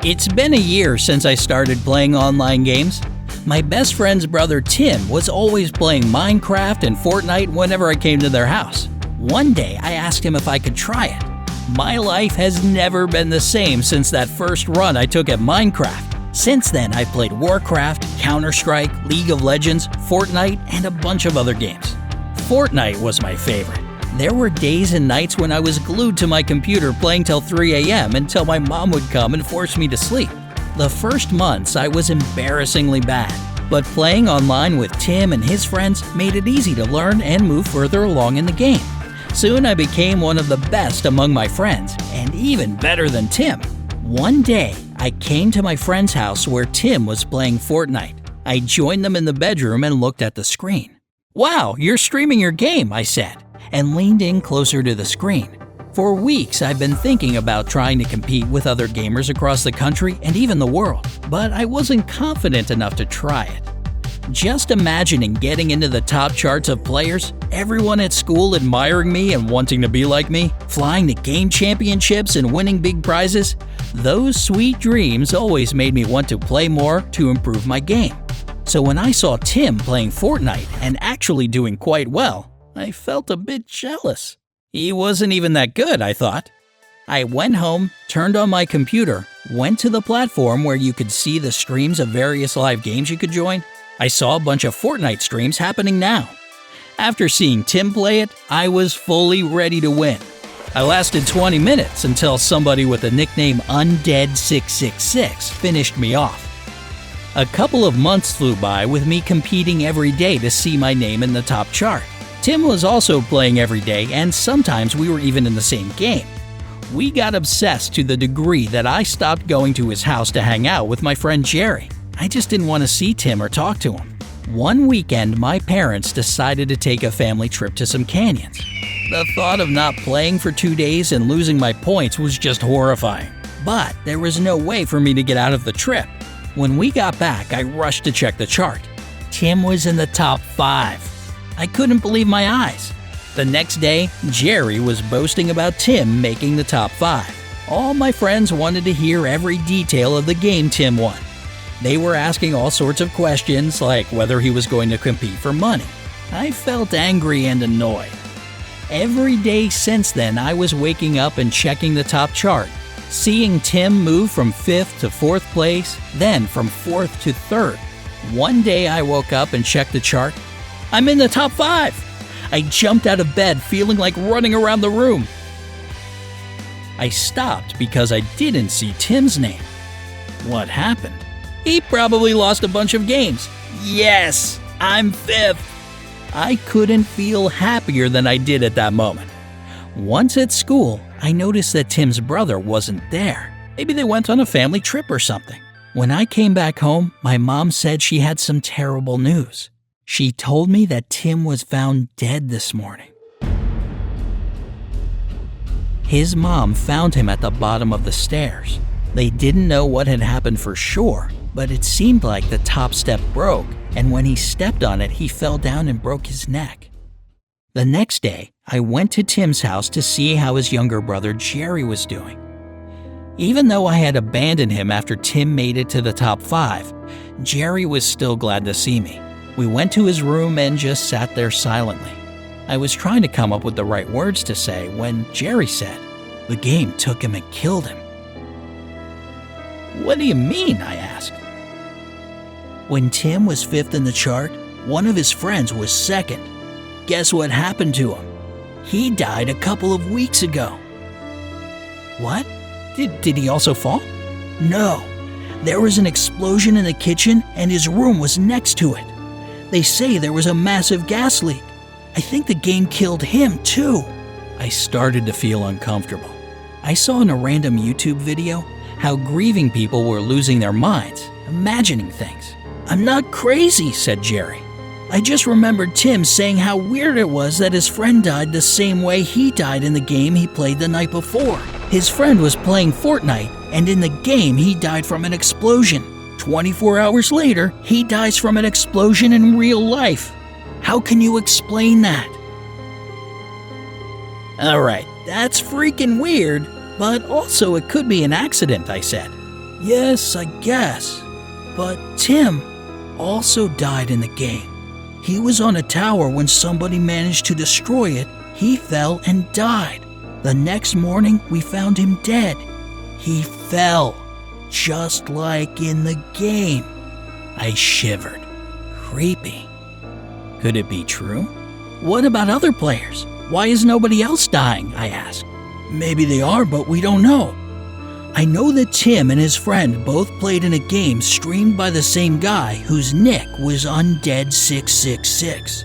It's been a year since I started playing online games. My best friend's brother Tim was always playing Minecraft and Fortnite whenever I came to their house. One day I asked him if I could try it. My life has never been the same since that first run I took at Minecraft. Since then I've played Warcraft, Counter-Strike, League of Legends, Fortnite, and a bunch of other games. Fortnite was my favorite. There were days and nights when I was glued to my computer playing till 3 a.m. until my mom would come and force me to sleep. The first months I was embarrassingly bad, but playing online with Tim and his friends made it easy to learn and move further along in the game. Soon I became one of the best among my friends, and even better than Tim. One day, I came to my friend's house where Tim was playing Fortnite. I joined them in the bedroom and looked at the screen. "Wow, you're streaming your game," I said, and leaned in closer to the screen. For weeks, I've been thinking about trying to compete with other gamers across the country and even the world, but I wasn't confident enough to try it. Just imagining getting into the top charts of players, everyone at school admiring me and wanting to be like me, flying to game championships and winning big prizes, those sweet dreams always made me want to play more to improve my game. So when I saw Tim playing Fortnite and actually doing quite well, I felt a bit jealous. He wasn't even that good, I thought. I went home, turned on my computer, went to the platform where you could see the streams of various live games you could join. I saw a bunch of Fortnite streams happening now. After seeing Tim play it, I was fully ready to win. I lasted 20 minutes until somebody with the nickname Undead666 finished me off. A couple of months flew by with me competing every day to see my name in the top chart. Tim was also playing every day, and sometimes we were even in the same game. We got obsessed to the degree that I stopped going to his house to hang out with my friend Jerry. I just didn't want to see Tim or talk to him. One weekend, my parents decided to take a family trip to some canyons. The thought of not playing for 2 days and losing my points was just horrifying. But there was no way for me to get out of the trip. When we got back, I rushed to check the chart. Tim was in the top 5. I couldn't believe my eyes. The next day, Jerry was boasting about Tim making the top 5. All my friends wanted to hear every detail of the game Tim won. They were asking all sorts of questions, like whether he was going to compete for money. I felt angry and annoyed. Every day since then, I was waking up and checking the top chart, seeing Tim move from 5th to 4th place, then from 4th to 3rd. One day I woke up and checked the chart. I'm in the top 5! I jumped out of bed feeling like running around the room. I stopped because I didn't see Tim's name. What happened? He probably lost a bunch of games. Yes, I'm 5th. I couldn't feel happier than I did at that moment. Once at school, I noticed that Tim's brother wasn't there. Maybe they went on a family trip or something. When I came back home, my mom said she had some terrible news. She told me that Tim was found dead this morning. His mom found him at the bottom of the stairs. They didn't know what had happened for sure, but it seemed like the top step broke, and when he stepped on it, he fell down and broke his neck. The next day, I went to Tim's house to see how his younger brother Jerry was doing. Even though I had abandoned him after Tim made it to the top 5, Jerry was still glad to see me. We went to his room and just sat there silently. I was trying to come up with the right words to say when Jerry said, "The game took him and killed him." "What do you mean?" I asked. When Tim was 5th in the chart, one of his friends was 2nd. Guess what happened to him? He died a couple of weeks ago. What? Did he also fall? No. There was an explosion in the kitchen and his room was next to it. They say there was a massive gas leak. I think the game killed him too. I started to feel uncomfortable. I saw in a random YouTube video how grieving people were losing their minds, imagining things. "I'm not crazy," said Jerry. "I just remembered Tim saying how weird it was that his friend died the same way he died in the game he played the night before. His friend was playing Fortnite, and in the game he died from an explosion. 24 hours later, he dies from an explosion in real life. How can you explain that?" "Alright, that's freaking weird, but also it could be an accident," I said. Yes, I guess. But Tim also died in the game. He was on a tower when somebody managed to destroy it. He fell and died. The next morning, we found him dead. He fell, just like in the game. I shivered. Creepy. Could it be true? What about other players? Why is nobody else dying? I asked. Maybe they are, but we don't know. I know that Tim and his friend both played in a game streamed by the same guy whose nick was Undead666.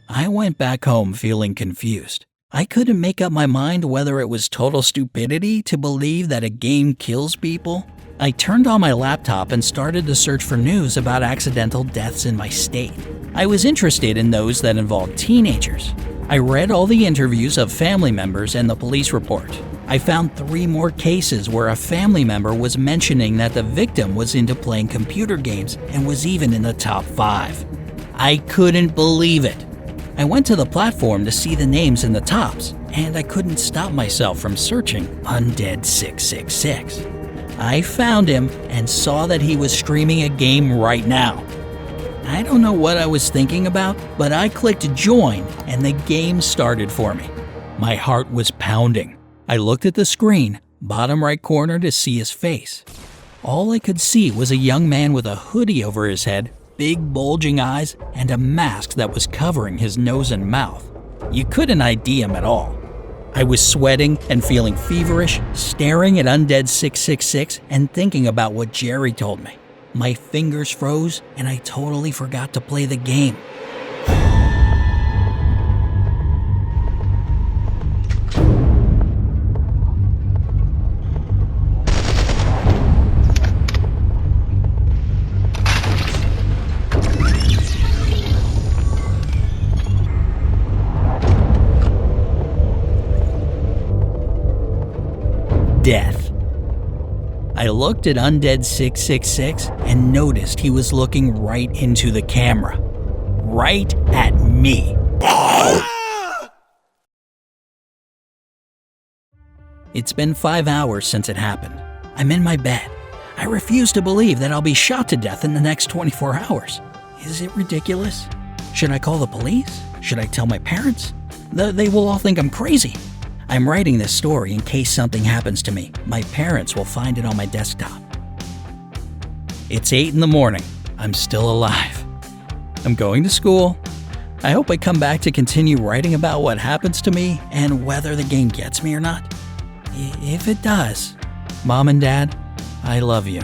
I went back home feeling confused. I couldn't make up my mind whether it was total stupidity to believe that a game kills people. I turned on my laptop and started to search for news about accidental deaths in my state. I was interested in those that involved teenagers. I read all the interviews of family members and the police report. I found 3 more cases where a family member was mentioning that the victim was into playing computer games and was even in the top 5. I couldn't believe it. I went to the platform to see the names in the tops, and I couldn't stop myself from searching Undead666. I found him and saw that he was streaming a game right now. I don't know what I was thinking about, but I clicked join and the game started for me. My heart was pounding. I looked at the screen, bottom right corner, to see his face. All I could see was a young man with a hoodie over his head, big bulging eyes, and a mask that was covering his nose and mouth. You couldn't ID him at all. I was sweating and feeling feverish, staring at Undead666 and thinking about what Jerry told me. My fingers froze and I totally forgot to play the game. Death. I looked at Undead666 and noticed he was looking right into the camera. Right at me. It's been 5 hours since it happened. I'm in my bed. I refuse to believe that I'll be shot to death in the next 24 hours. Is it ridiculous? Should I call the police? Should I tell my parents? They will all think I'm crazy. I'm writing this story in case something happens to me. My parents will find it on my desktop. It's 8 in the morning. I'm still alive. I'm going to school. I hope I come back to continue writing about what happens to me and whether the game gets me or not. If it does, Mom and Dad, I love you.